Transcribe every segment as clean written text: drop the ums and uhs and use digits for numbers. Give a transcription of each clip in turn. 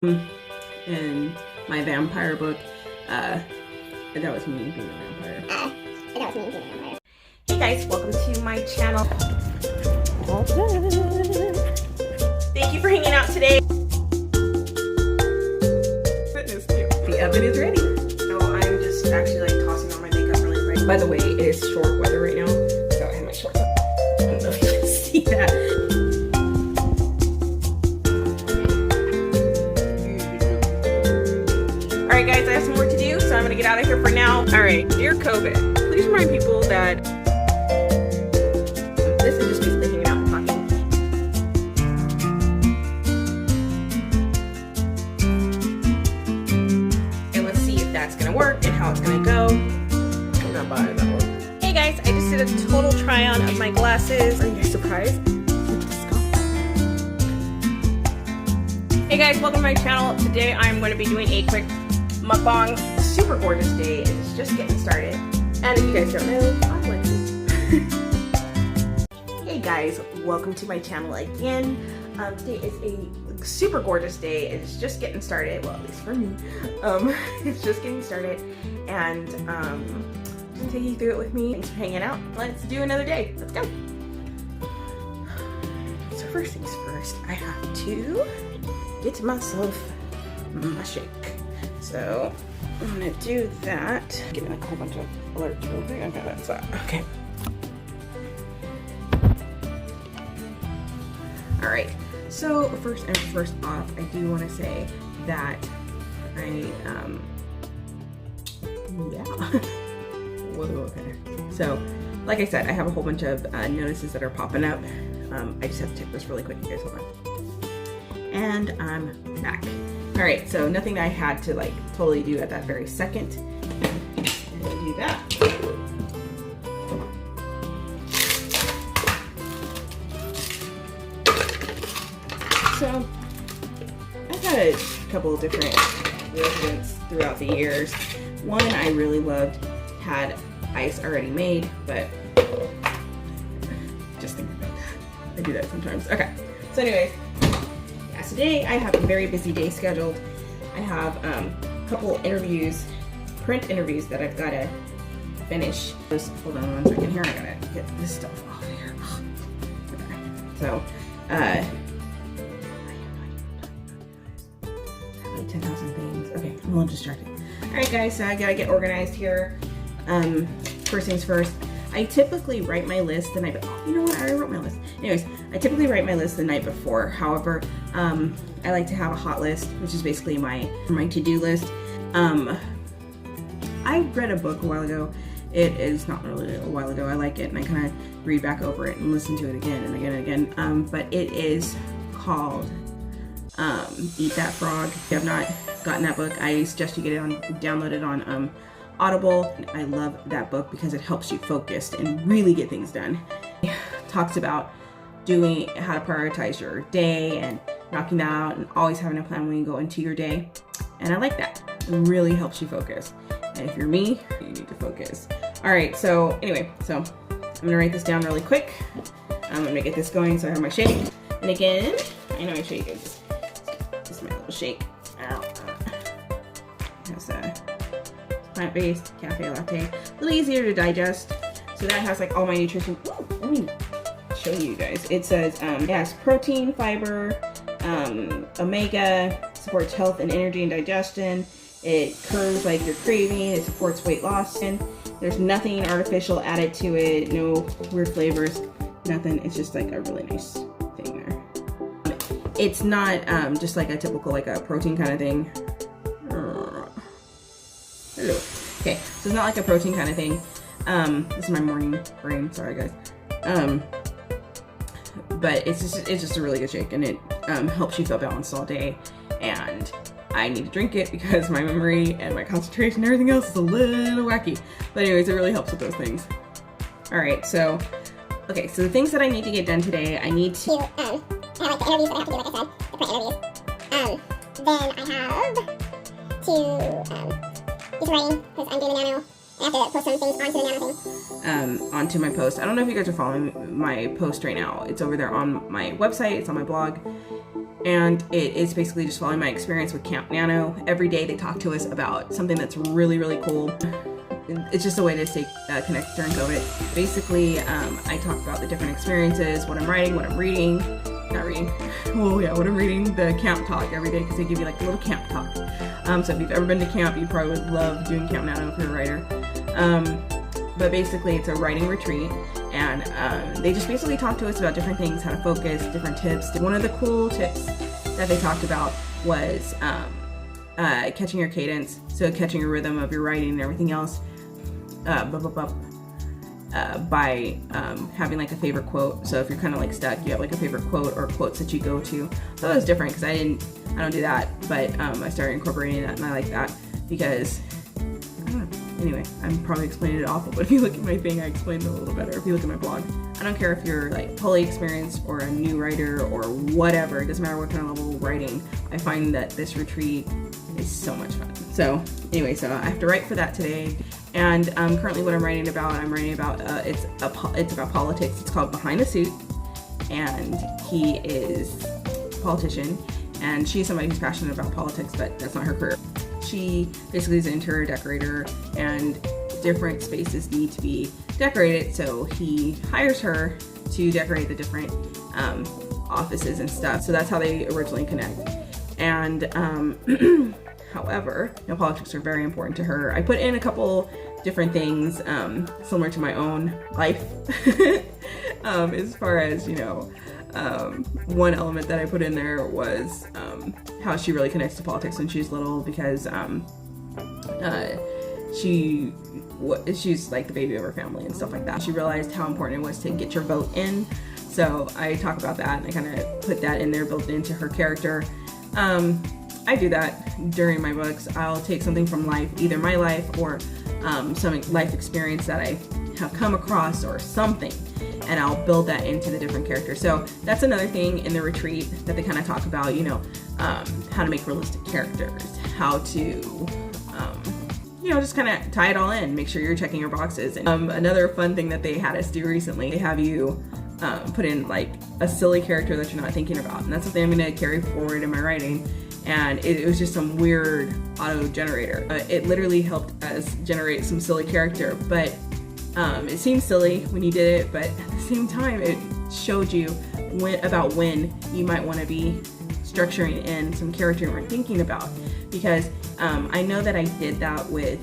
in my vampire book. That was me being a vampire. Hey guys, welcome to my channel. Thank you for hanging out today. Fitness too. The oven is ready. So I'm just actually like tossing on my makeup really quick. By the way, it is short weather right now, so I have my shorts up. I don't know if you can see that. Alright guys, I have some work to do, so I'm gonna get out of here for now. Alright, dear COVID, please remind people that this is just basically hanging out and talking. And let's see if that's gonna work and how it's gonna go. I'm not buying that one. Hey guys, I just did a total try on of my glasses. Are you surprised? Hey guys, welcome to my channel. Today I'm going to be doing a quick mukbang. Super gorgeous day. It's just getting started. And if you guys don't know, I'm Lexi. Hey guys, welcome to my channel again. Today is a super gorgeous day. It's just getting started. Well, at least for me. It's just getting started. And I'm gonna take you through it with me. Thanks for hanging out. Let's do another day. Let's go. So first things first, I have to get myself my shake. So I'm gonna do that. Getting like a whole bunch of alerts real quick. Okay, that's that. Okay. All right. So first off, I do want to say that I yeah. Whoa, okay. So like I said, I have a whole bunch of notices that are popping up. I just have to check this really quick. You guys, hold on. And I'm back. All right, so nothing I had to like totally do at that very second. And do that. So I've had a couple of different residents throughout the years. One I really loved had ice already made, but just think about that. I do that sometimes. Okay, so anyways. Today I have a very busy day scheduled. I have a couple interviews, print interviews that I've got to finish. Just hold on one second here. I gotta get this stuff off here. Okay. So, I have like 10,000 things. Okay, I'm a little distracted. All right, guys. So I gotta get organized here. First things first. I typically write my list the night before. Oh, you know what? I already wrote my list. Anyways, I typically write my list the night before. However, I like to have a hot list, which is basically my to-do list. I read a book a while ago. It is not really a while ago. I like it, and I kind of read back over it and listen to it again and again and again. But it is called Eat That Frog. If you have not gotten that book, I suggest you get it download it on Audible. I love that book because it helps you focus and really get things done. It talks about how to prioritize your day and knocking that out and always having a plan when you go into your day. And I like that. It really helps you focus. And if you're me, you need to focus. All right, so anyway, so I'm gonna write this down really quick. I'm gonna get this going so I have my shake. And again, I know my shake is just my little shake. Has a plant-based cafe latte, a little easier to digest. So that has like all my nutrition. Ooh, let me show you guys. It says it has protein, fiber, omega, supports health and energy and digestion. It curbs like your craving. It supports weight loss. And there's nothing artificial added to it. No weird flavors. Nothing. It's just like a really nice thing there. It's not just like a typical like a protein kind of thing. Hello. Okay, so it's not like a protein kind of thing. This is my morning brain. Sorry, guys. But it's just a really good shake, and it helps you feel balanced all day. And I need to drink it because my memory and my concentration and everything else is a little wacky. But anyways, it really helps with those things. All right, so okay, so the things that I need to get done today, I need to. I have like the interviews that I have to do, like I said, the print interviews. Then I have to do some writing because I'm doing a nano. I have to post some things onto the nano thing. Onto my post. I don't know if you guys are following my post right now. It's over there on my website. It's on my blog. and it is basically just following my experience with Camp Nano. Every day they talk to us about something that's really, really cool. It's just a way to stay connected during COVID. Basically, I talk about the different experiences, what I'm writing, what I'm reading, not reading, oh yeah, what I'm reading, the camp talk every day, because they give you like a little camp talk. So if you've ever been to camp, you probably would love doing Camp Nano if you're a writer. But basically it's a writing retreat, and they just basically talk to us about different things, how to focus, different tips. One of the cool tips that they talked about was catching your cadence, so catching your rhythm of your writing and everything else. By having like a favorite quote. So if you're kind of like stuck, you have like a favorite quote or quotes that you go to. So that was different because I don't do that, but I started incorporating that, and I like that because I don't know. Anyway, I'm probably explaining it awful, but if you look at my thing, I explained it a little better. If you look at my blog, I don't care if you're like fully experienced or a new writer or whatever. It doesn't matter what kind of level of writing. I find that this retreat is so much fun. So anyway, so I have to write for that today. And currently what I'm writing about it's about politics. It's called Behind the Suit, and he is a politician, and she's somebody who's passionate about politics, but that's not her career. She basically is an interior decorator, and different spaces need to be decorated, so he hires her to decorate the different offices and stuff. So that's how they originally connect. And however, politics are very important to her. I put in a couple different things similar to my own life as far as, one element that I put in there was how she really connects to politics when she's little, because she's like the baby of her family and stuff like that. She realized how important it was to get your vote in. So I talk about that, and I kind of put that in there, built into her character. I do that during my books. I'll take something from life, either my life or some life experience that I have come across or something, and I'll build that into the different characters. So that's another thing in the retreat that they kind of talk about, how to make realistic characters, how to, just kind of tie it all in, make sure you're checking your boxes. And another fun thing that they had us do recently, they have you put in like a silly character that you're not thinking about, and that's something I'm going to carry forward in my writing. And it was just some weird auto generator. It literally helped us generate some silly character, but it seemed silly when you did it, but at the same time it showed you when you might want to be structuring in some character you weren't thinking about. Because I know that I did that with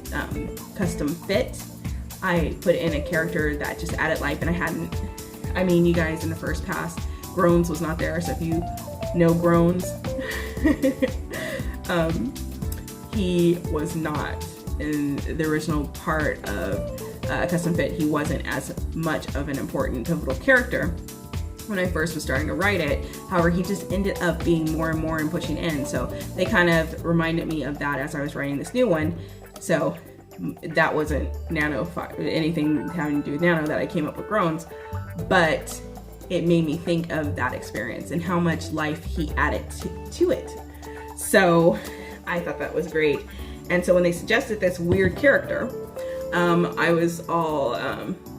custom fit. I put in a character that just added life, and you guys, in the first pass, Groans was not there, so if you know Groans, he was not in the original part of custom fit. He wasn't as much of an important pivotal character when I first was starting to write it. However, he just ended up being more and more and pushing in, so they kind of reminded me of that as I was writing this new one. So that wasn't anything having to do with Nano that I came up with Groans, but it made me think of that experience and how much life he added to it. So I thought that was great. And so when they suggested this weird character, I was all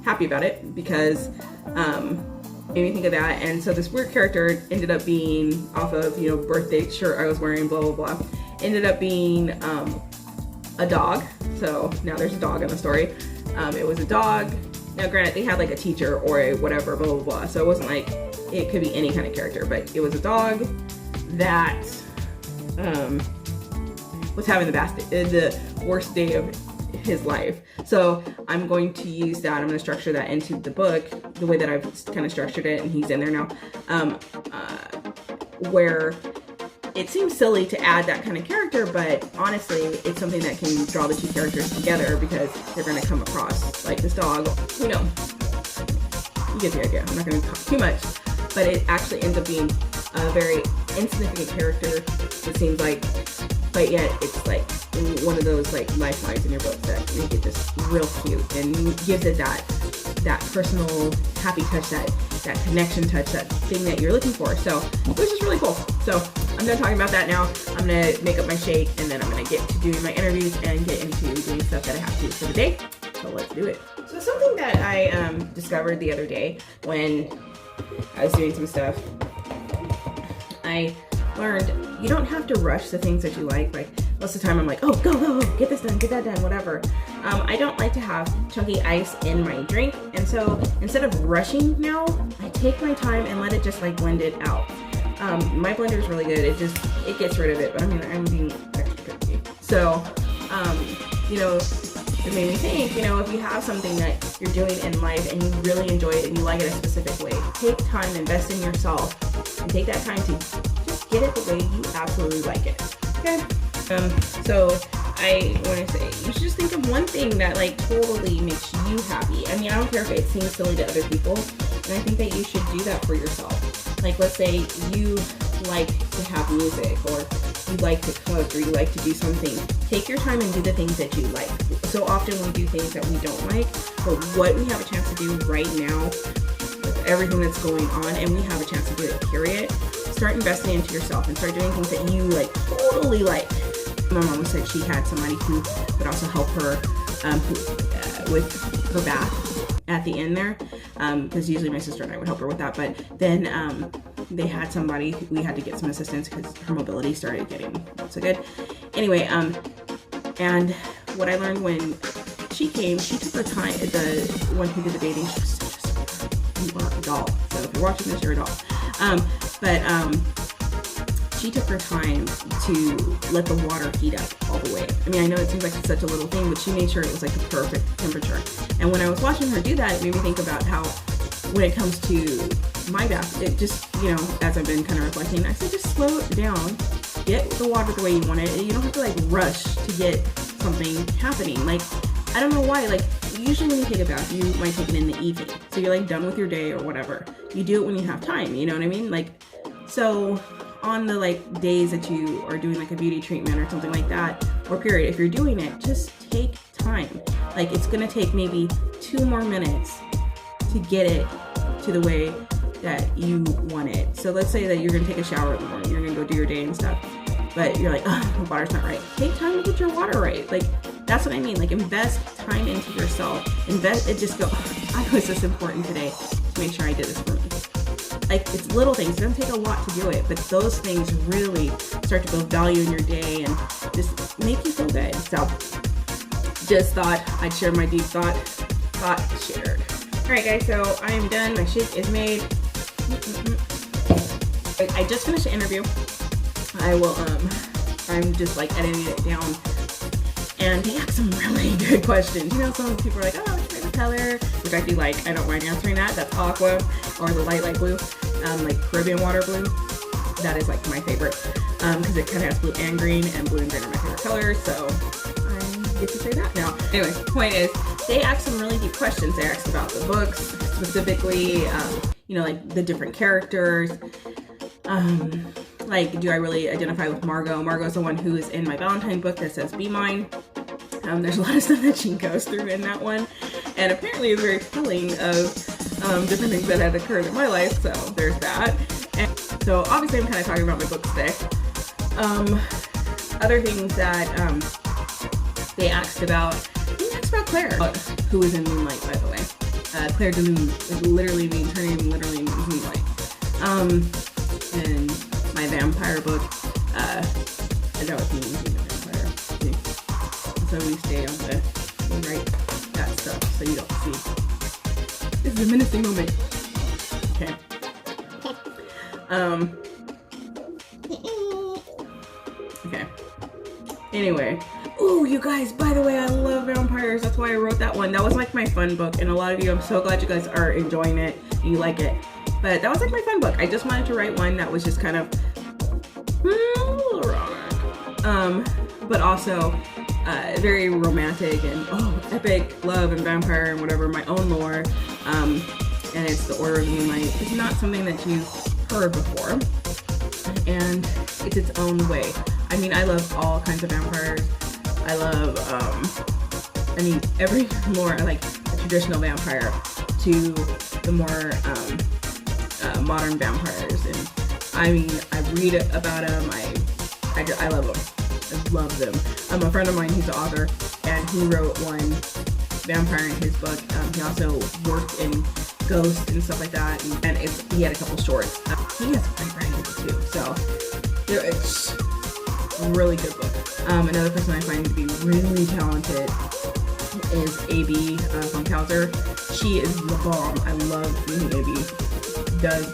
happy about it, because it made me think of that. And so this weird character ended up being off of, birthday shirt I was wearing, blah, blah, blah. Ended up being a dog. So now there's a dog in the story. It was a dog. Now, granted, they had like a teacher or a whatever, blah, blah, blah. So it wasn't like it could be any kind of character, but it was a dog that was having the worst day of his life. So I'm going to use that. I'm going to structure that into the book the way that I've kind of structured it, and he's in there now, where it seems silly to add that kind of character, but honestly, it's something that can draw the two characters together, because they're going to come across like this dog. You get the idea. I'm not going to talk too much, but it actually ends up being a very insignificant character, it seems like, but yet it's like one of those like lifelines in your book that make it just real cute and gives it that personal happy touch, that connection touch, that thing that you're looking for. So it was just really cool. So I'm done talking about that now. I'm gonna make up my shake, and then I'm gonna get to doing my interviews and get into doing stuff that I have to do for the day. So let's do it. So something that I discovered the other day when I was doing some stuff, I learned you don't have to rush the things that you like. Like most of the time I'm like, oh, go, go, go, get this done, get that done, whatever. I don't like to have chunky ice in my drink. And so instead of rushing now, I take my time and let it just like blend it out. My blender is really good. It gets rid of it, but I mean, I'm being extra picky. So, you know, it made me think, you know, if you have something that you're doing in life and you really enjoy it and you like it a specific way, take time, invest in yourself, and take that time to just get it the way you absolutely like it. Okay? So I want to say, you should just think of one thing that like totally makes you happy. I mean, I don't care if it seems silly to other people, and I think that you should do that for yourself. Like, let's say you like to have music, or you like to cook, or you like to do something. Take your time and do the things that you like. So often we do things that we don't like, but what we have a chance to do right now with everything that's going on, and we have a chance to do it, period, start investing into yourself and start doing things that you like, totally like. My mom said she had somebody who would also help her with her bath at the end there, because usually my sister and I would help her with that, but then they had somebody, we had to get some assistance because her mobility started getting not so good. Anyway, and what I learned when she came, she took her time, the one who did the bathing, she was such a sweetheart. You are a doll, so if you're watching this, you're a doll. She took her time to let the water heat up all the way. I mean, I know it seems like it's such a little thing, but she made sure it was like the perfect temperature. And when I was watching her do that, it made me think about how when it comes to my bath, it just, you know, as I've been kind of reflecting, I said just slow it down, get the water the way you want it, and you don't have to like rush to get something happening. Like, I don't know why, like usually when you take a bath, you might take it in the evening. So you're like done with your day or whatever. You do it when you have time, you know what I mean? Like, so on the like days that you are doing like a beauty treatment or something like that, or period, if you're doing it, just take time. Like, it's gonna take maybe 2 more minutes to get it to the way that you want it. So let's say that you're gonna take a shower in the morning, you're gonna go do your day and stuff, but you're like, oh, the water's not right. Take time to get your water right. Like, that's what I mean. Like, invest time into yourself. Invest it. Just go, oh, I was this important today to make sure I did this for me. Like, it's little things. It doesn't take a lot to do it, but those things really start to build value in your day and just make you feel good. So, just thought I'd share my deep thought shared. All right, guys. So I am done. My shake is made. I just finished the interview. I will. I'm just like editing it down. And they asked some really good questions. You know, some people are like, oh, what's your favorite color? Which I do like. I don't mind answering that. That's aqua, or the light blue, like Caribbean water blue. That is like my favorite, because it kind of has blue and green are my favorite colors. So I get to say that now. Anyway, point is, they asked some really deep questions. They asked about the books specifically, you know, like the different characters. Like, do I really identify with Margot? Margot's the one who is in my Valentine book that says Be Mine. There's a lot of stuff that she goes through in that one, and apparently it's very telling of different things that had occurred in my life, so there's that. And so obviously I'm kind of talking about my book today. Other things that they asked about Claire, who is in Moonlight, by the way. Claire de Lune is literally means, her name literally means Moonlight. And my vampire book, I know what means being a vampire. See? So we stay on the right, that stuff, so you don't see. This is a menacing moment. Okay. Okay. Anyway. Ooh, you guys, by the way, I love vampires. That's why I wrote that one. That was like my fun book, and a lot of you, I'm so glad you guys are enjoying it and you like it. But that was like my fun book. I just wanted to write one that was just kind of a little romantic, but also very romantic and epic love and vampire and whatever, my own lore. And it's the Order of Moonlight. It's not something that you've heard before, and it's its own way. I mean, I love all kinds of vampires. I love, I mean, every more like a traditional vampire to the more modern vampires. And I mean, I read about them. I love them. I love them. A friend of mine, he's an author, and he wrote one vampire in his book. He also worked in Ghost and stuff like that, and he had a couple shorts. He has great writing too. So It's a really good book. Another person I find to be really talented is AB from Kowser. She is the bomb. I love reading AB does.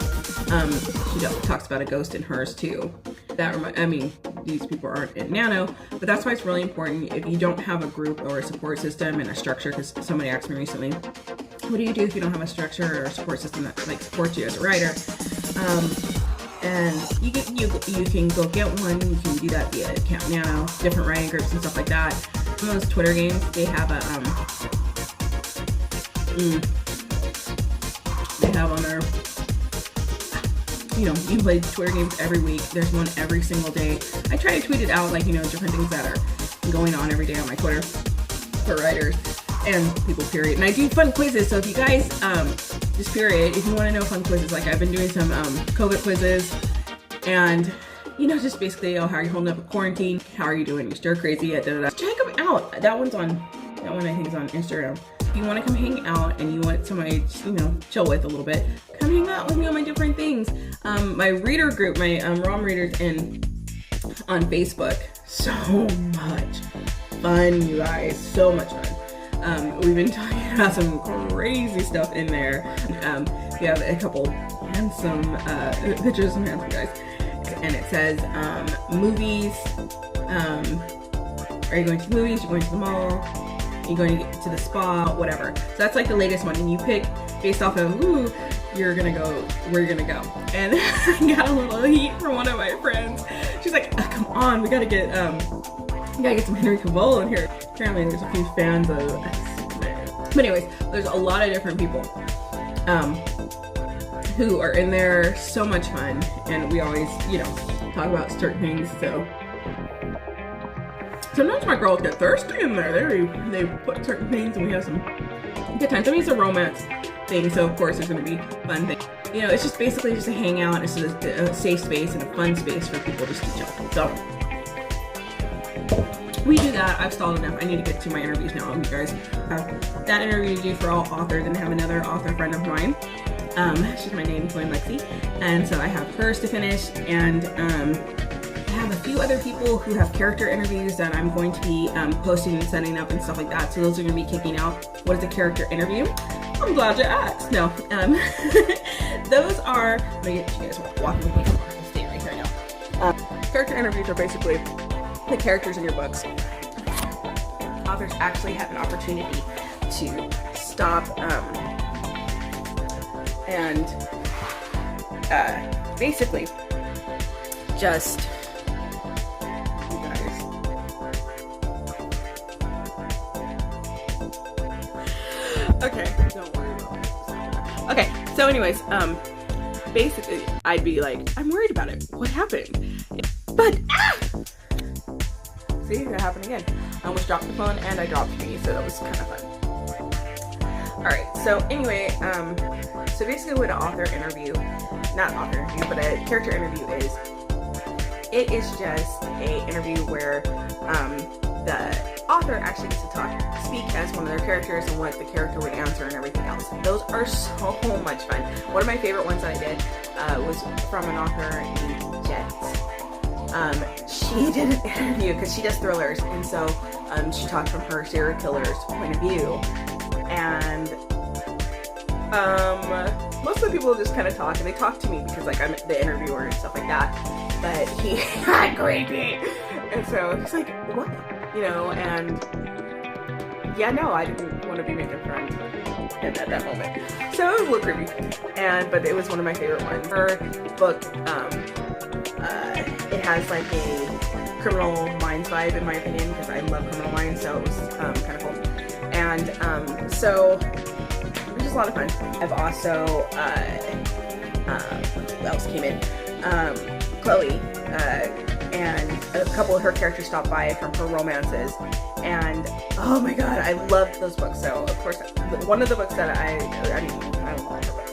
She talks about a ghost in hers too. I mean, these people aren't in Nano, but that's why it's really important if you don't have a group or a support system and a structure, because somebody asked me recently, what do you do if you don't have a structure or a support system that like supports you as a writer? And you can go get one. You can do that via Camp Nano, different writing groups and stuff like that. Some of those Twitter games, they have a they have on their, you know, you play Twitter games every week. There's one every single day. I try to tweet it out, like, you know, different things that are going on every day on my Twitter for writers and people, period. And I do fun quizzes. So if you guys, just period, if you want to know fun quizzes, like I've been doing some COVID quizzes, and you know, just basically, oh, how are you holding up in quarantine? How are you doing? You stir crazy? Check them out. That one I think is on Instagram. If you want to come hang out and you want somebody to, you know, chill with a little bit, come hang out with me on my different things. My reader group, my ROM readers on Facebook, so much fun, you guys, so much fun. We've been talking about some crazy stuff in there. We have a couple handsome pictures of some handsome guys, and it says movies. Are you going to the movies? You're going to the mall? You're going to the spa? Whatever. So that's like the latest one, and you pick based off of who you're gonna go, where you're gonna go. And I got a little heat from one of my friends. She's like, oh, "Come on, we gotta get some Henry Cavill in here." Apparently, there's a few fans of Superman. But anyways, there's a lot of different people who are in there. So much fun, and we always, you know, talk about certain things. So sometimes my girls get thirsty in there. They put certain things, and we have some good times. I mean, it's a romance thing, so of course there's going to be fun things. You know, it's just basically just a hangout. It's just a safe space and a fun space for people just to chill. So we do that. I've stalled enough. I need to get to my interviews now, you guys. That interview to do for all authors, and have another author friend of mine. She's my name, Lexi, and so I have hers to finish, and I have a few other people who have character interviews that I'm going to be posting and setting up and stuff like that. So those are going to be kicking out. What is a character interview? I'm glad you asked. No, those are. Let me get you guys walking with me. I'm staying right here now. Character interviews are basically the characters in your books. Authors actually have an opportunity to stop and basically just. Okay, don't worry about it. Okay, so anyways, basically, I'd be like, I'm worried about it. What happened? But, see, that happened again. I almost dropped the phone, and I dropped me, so that was kind of fun. Alright, so anyway, so basically what an author interview, not author interview, but a character interview is, it is just a interview where, the author actually gets to speak as one of their characters and what the character would answer and everything else. Those are so much fun. One of my favorite ones that I did was from an author named Jet. She did an interview because she does thrillers, and so she talked from her serial killer's point of view. And most of the people just kind of talk, and they talk to me because like I'm the interviewer and stuff like that. But he got creepy, and so he's like, "What?" You know, and yeah, no, I didn't want to be making friends at that moment. So it was a little creepy, but it was one of my favorite ones. Her book, it has like a Criminal Minds vibe in my opinion, because I love Criminal Minds, so it was kind of cool. And so it was just a lot of fun. I've also, who else came in? Chloe, and a couple of her characters stopped by from her romances, and oh my god, I loved those books. So of course, one of the books that I don't know all her books.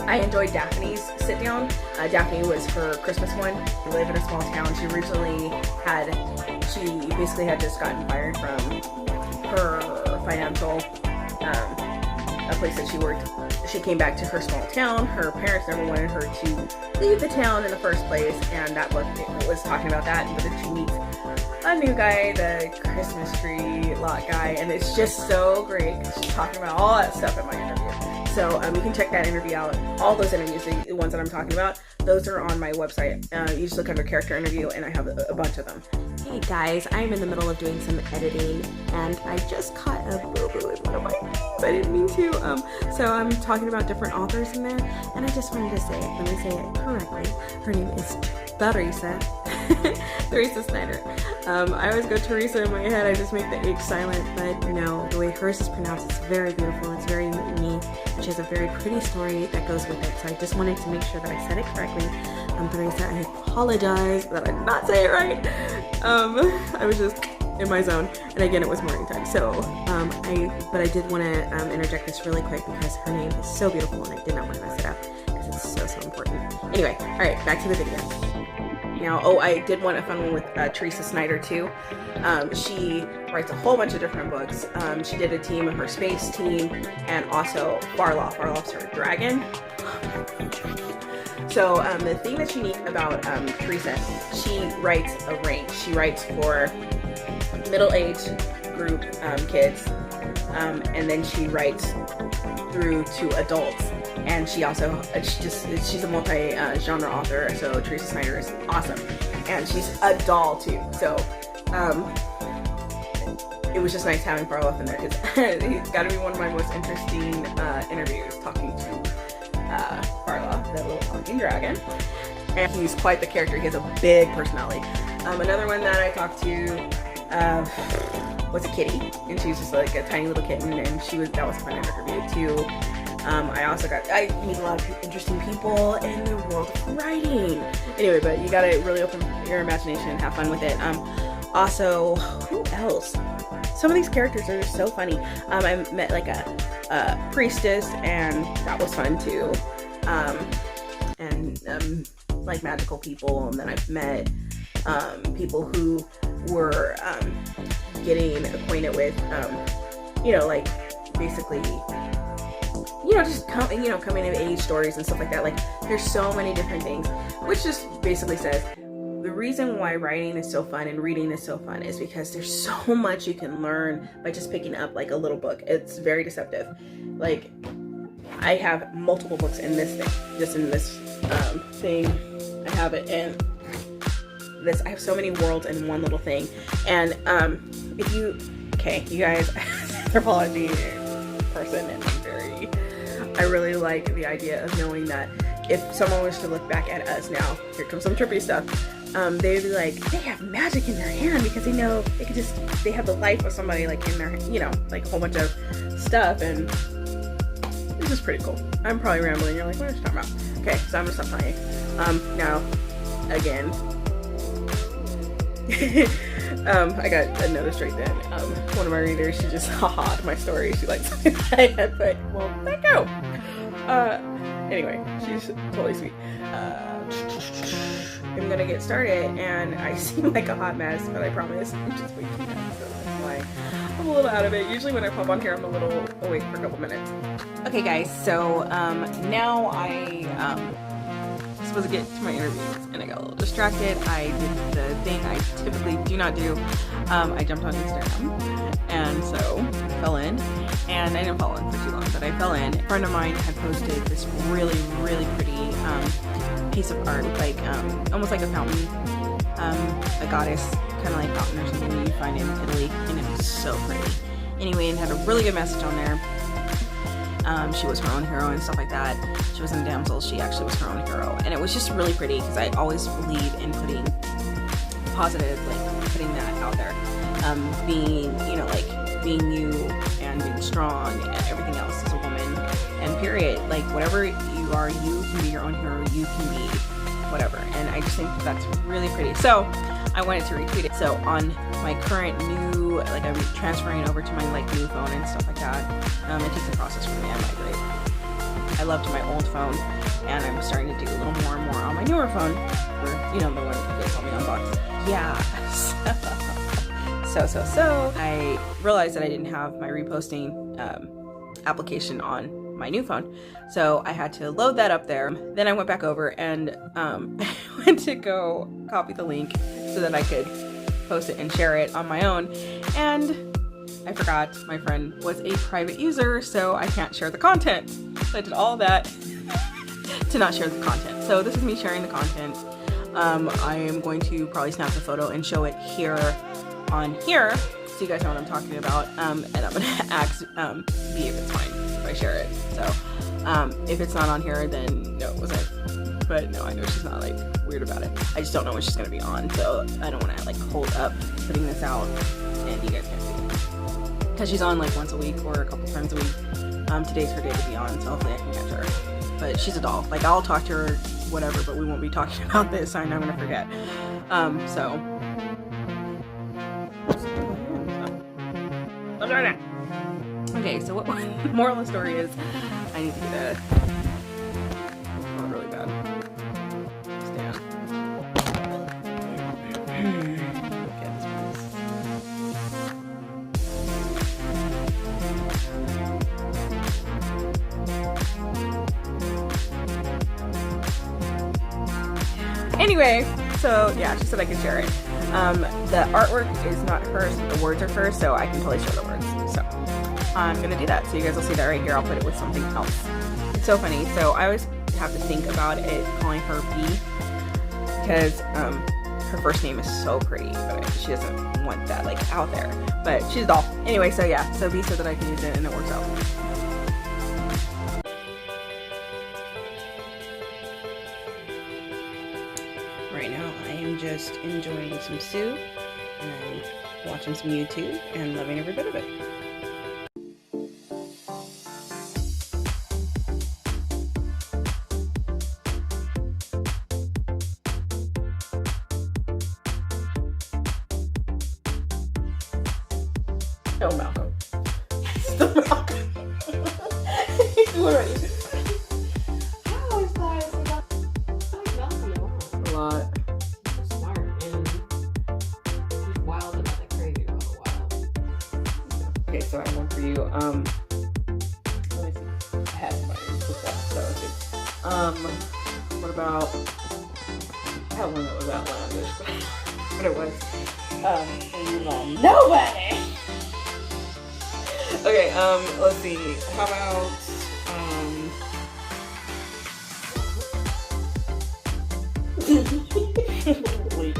I enjoyed Daphne's sit down. Daphne was her Christmas one. We live in a small town. She basically had just gotten fired from her financial a place that she worked. She came back to her small town. Her parents never wanted her to leave the town in the first place, and that book was talking about that. But then she meets a new guy, the Christmas tree lot guy, and it's just so great. She's talking about all that stuff in my interview. So you can check that interview out. All those interviews, the ones that I'm talking about, those are on my website. You just look under character interview, and I have a bunch of them. Hey guys, I'm in the middle of doing some editing, and I just caught a boo-boo in one of my names. I didn't mean to. So I'm talking about different authors in there, and I just wanted to say it. Let me say it correctly. Her name is THERESA. THERESA SNYDER. I always go THERESA in my head. I just make the H silent, but no, the way hers is pronounced, it's very beautiful. It's very me. She has a very pretty story that goes with it. So I just wanted to make sure that I said it correctly. THERESA, I apologize that I did not say it right. I was just in my zone, and again, it was morning time. So, but I did want to interject this really quick because her name is so beautiful, and I did not want to mess it up because it's so important. Anyway, all right, back to the video. Now, I did want a fun one with THERESA SNYDER too. She writes a whole bunch of different books. She did a team of her space team, and also Farloff. Farloff's her dragon. So the thing that's unique about THERESA, she writes a range. She writes for middle-aged group kids, and then she writes through to adults. And she also, she's a multi-genre author, so THERESA SNYDER is awesome. And she's a doll too, so it was just nice having Farloff in there, because he's got to be one of my most interesting interviews, talking to Farloff, the little talking dragon. And he's quite the character. He has a big personality. Another one that I talked to was a kitty, and she was just like a tiny little kitten, and that was a fun interview too. I meet a lot of interesting people in the world of writing. Anyway, but you gotta really open your imagination and have fun with it. Also, who else? Some of these characters are just so funny. I met like a priestess, and that was fun too. Like magical people, and then I've met people who were getting acquainted with, like basically, just coming of age stories and stuff like that. Like, there's so many different things, which just basically says the reason why writing is so fun and reading is so fun is because there's so much you can learn by just picking up like a little book. It's very deceptive. Like, I have multiple books in this thing, just in this thing. I have it in this. I have so many worlds in one little thing. And you guys, anthropology person, and I really like the idea of knowing that if someone was to look back at us now, here comes some trippy stuff, they'd be like, they have magic in their hand because they know they have the life of somebody like in their, like a whole bunch of stuff, and it's just pretty cool. I'm probably rambling. You're like, what are you talking about? Okay, so I'm gonna stop playing. Now, again, I got a notice right then. One of my readers, she just ha-ha'd my story. She liked something that I had put. Well, let go. Anyway, she's totally sweet. I'm gonna get started, and I seem like a hot mess, but I promise I'm just waking up, so that's why I'm a little out of it. Usually when I pop on here, I'm a little awake for a couple minutes. Okay, guys, so now I supposed to get to my interviews, and I got a little distracted. I did the thing I typically do not do. I jumped on Instagram, and so I fell in, and I didn't fall in for too long, but I fell in. A friend of mine had posted this really, really pretty piece of art, like almost like a fountain, a goddess, kind of like fountain or something that you find in Italy, and it was so pretty. Anyway, and had a really good message on there. She was her own hero and stuff like that. She wasn't a damsel, she actually was her own hero. And it was just really pretty, because I always believe in putting positive, like putting that out there. Being, being you and being strong and everything else as a woman, and period. Like, whatever you are, you can be your own hero, you can be whatever. And I just think that's really pretty. So I wanted to retweet it. So on my current new, like, I'm transferring over to my new phone and stuff like that. It takes a process for me. I migrate. I loved my old phone, and I'm starting to do a little more and more on my newer phone, or the one that they call me unbox. Yeah. So I realized that I didn't have my reposting application on my new phone. So I had to load that up there. Then I went back over and went to go copy the link so that I could post it and share it on my own. And I forgot my friend was a private user, so I can't share the content. So I did all that to not share the content. So this is me sharing the content. I am going to probably snap a photo and show it here on here so you guys know what I'm talking about. And I'm gonna ask B if it's fine if I share it. So if it's not on here, then no, it wasn't. But no, I know she's not like weird about it. I just don't know when she's gonna be on, so I don't want to like hold up putting this out and you guys can't see it. Because she's on like once a week or a couple times a week. Today's her day to be on, so hopefully I can catch her. But she's a doll. Like I'll talk to her, whatever, but we won't be talking about this. I'm not gonna forget. Okay, so what moral of the story is, I need to get a really bad stand. Get this place. Anyway, so yeah, she said I could share it. The artwork is not hers, but the words are hers, so I can totally share the words. So I'm gonna do that. So you guys will see that right here. I'll put it with something else. It's so funny. So I always have to think about it calling her B because her first name is so pretty, but she doesn't want that like out there. But she's a doll. Anyway, so yeah, so B said that I can use it and it works out. Right now I am just enjoying some soup and watching some YouTube and loving every bit of it. No, Malcolm. Still Malcolm. What about you? I always thought it was about Malcolm a lot. A lot. He's so smart and he's wild and like crazy wild. Okay, so I have one for you. Let me see. I had mine with that, so that was good. What about? I had one that was outlandish, but it was. You know, nobody. Okay, let's see. How about wait.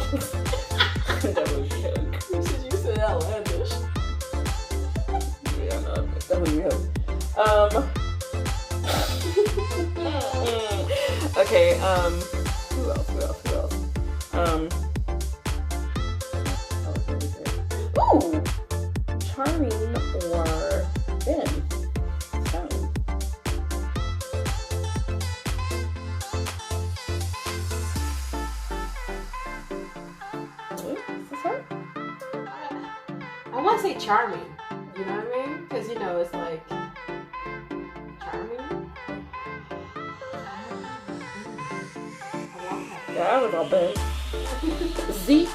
That was a joke. You said outlandish. Yeah, no, that was a joke. Okay, who else? Ooh! Charming or Ben? Stone. Is this her? I want to say charming. You know what I mean? Because you know it's like charming. Yeah, I was all Ben. Zeke.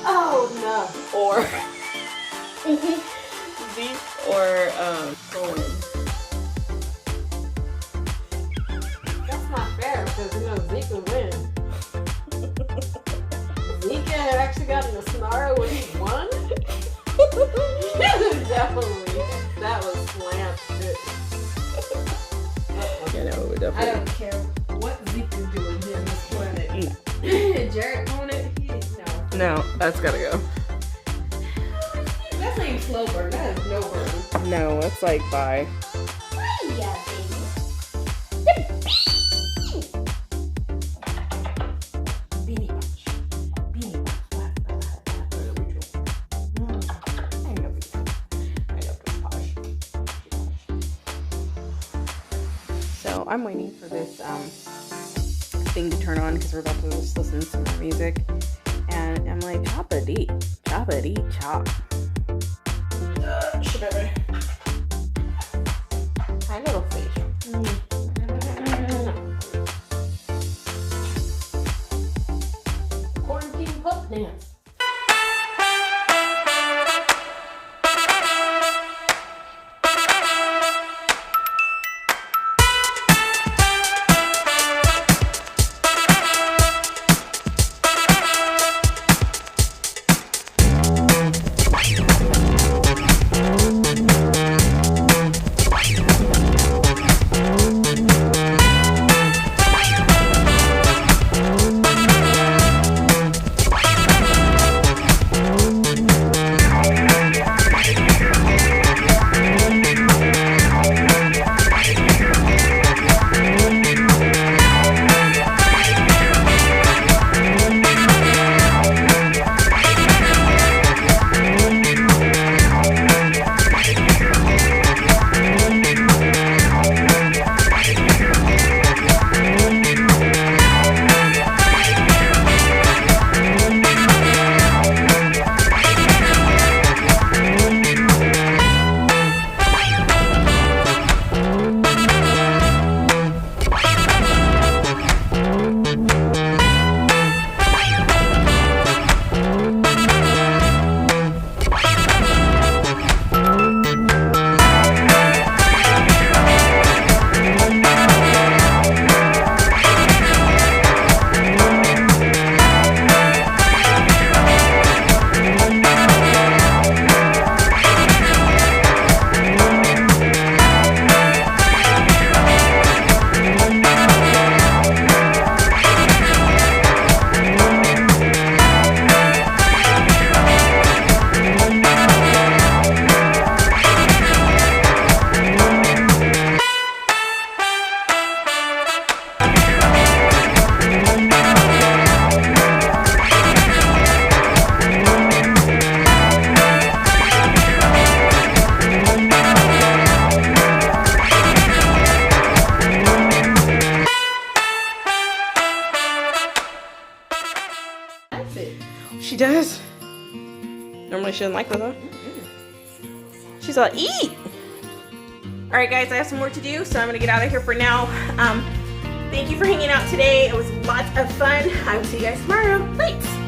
Oh no. Or Zeke or OWEN. That's not fair because you know Zeke would win. Zeke had actually gotten a snarl when he won. Definitely, that was slammed. Yeah, no, it I definitely. don't care what Zeke is doing here on this planet. Jared on it? No, that's gotta go. That's not even slow burn. That is no burn. No, it's like bye. Yeah, baby. Beanie Bunch. Beanie Bunch. So I'm waiting for this thing to turn on because we're about to just listen to some more music. And I'm like, chop-a-dee, chop. Baby. Hi, little fish. Quarantine pup dance. Normally she doesn't like those, huh? She's all, eat! Alright guys, I have some work to do, so I'm gonna get out of here for now. Thank you for hanging out today. It was lots of fun. I will see you guys tomorrow. Thanks!